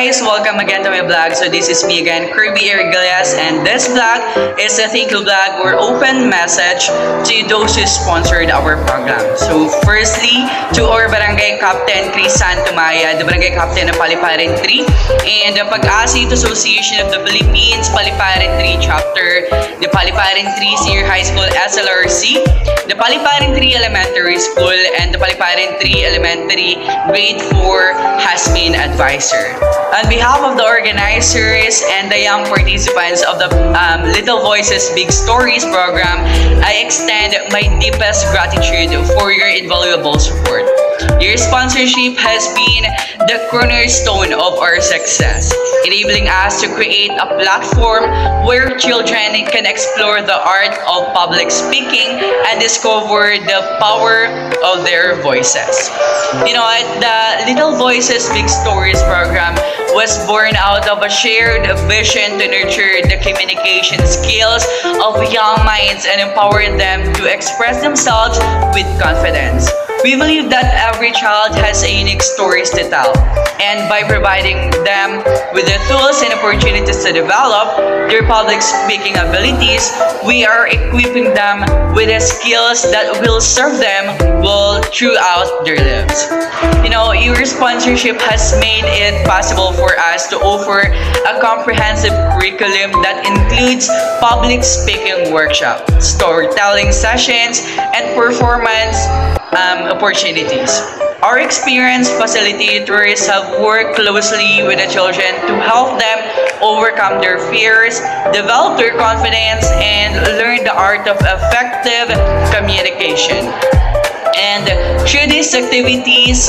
guys, welcome again to my vlog. So this is me again, Kirby Ergalias, and this vlog is a thank you vlog or open message to those who sponsored our program. So firstly, to our Barangay Captain Chris Santomaya, the Barangay Captain of Paliparan 3, and the Pag-asa Youth Association of the Philippines, Paliparan 3 Chapter, the Paliparan 3 Senior High School SLRC, the Paliparan 3 Elementary School, and the Paliparan 3 Elementary Grade 4 Hasmin Advisor. On behalf of the organizers and the young participants of the Little Voices Big Stories program, I extend my deepest gratitude for your invaluable support. Your sponsorship has been the cornerstone of our success, enabling us to create a platform where children can explore the art of public speaking and discover the power of their voices. You know, the Little Voices Big Stories program was born out of a shared vision to nurture the communication skills of young minds and empower them to express themselves with confidence. We believe that every child has a unique stories to tell, and by providing them with the tools and opportunities to develop their public speaking abilities, we are equipping them with the skills that will serve them well throughout their lives. You know, your sponsorship has made it possible for us to offer a comprehensive curriculum that includes public speaking workshops, storytelling sessions, and performance opportunities. Our experienced facilitators have worked closely with the children to help them overcome their fears, develop their confidence, and learn the art of effective communication. And through these activities,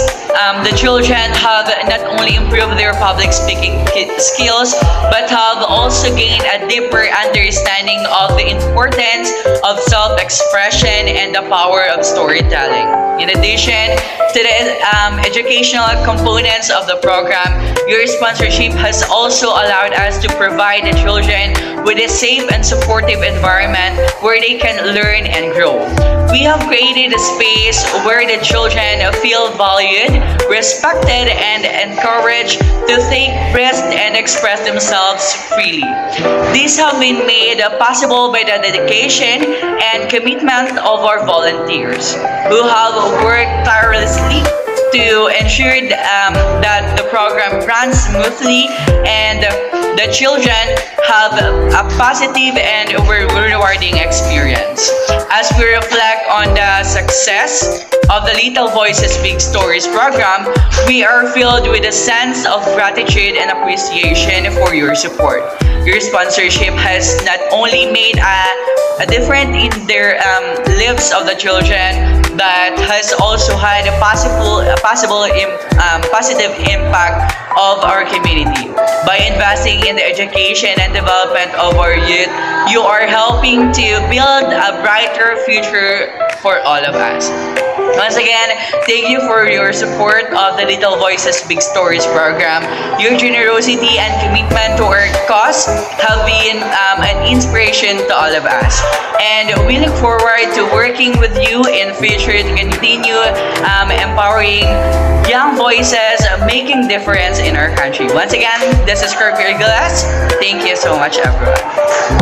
the children have not only improved their public speaking skills, but have also gained a deeper understanding of the importance of self-expression and the power of storytelling. In addition to the educational components of the program, your sponsorship has also allowed us to provide the children with a safe and supportive environment where they can learn and grow. We have created a space where the children feel valued, respected, and encouraged to take risks and express themselves freely. These have been made possible by the dedication and commitment of our volunteers, who have worked tirelessly to ensure that the program runs smoothly and the children have a positive and rewarding experience. As we reflect on the success of the Little Voices Big Stories program, we are filled with a sense of gratitude and appreciation for your support. Your sponsorship has not only made a difference in their lives of the children, but has also had a positive impact of our community. By investing in the education and development of our youth, you are helping to build a brighter future for all of us. Once again, thank you for your support of the Little Voices Big Stories program. Your generosity and commitment to our cause have been an inspiration to all of us. And we look forward to working with you in future to continue empowering young voices, making difference in our country. Once again, this is Kirby Ergalias. Thank you so much, everyone.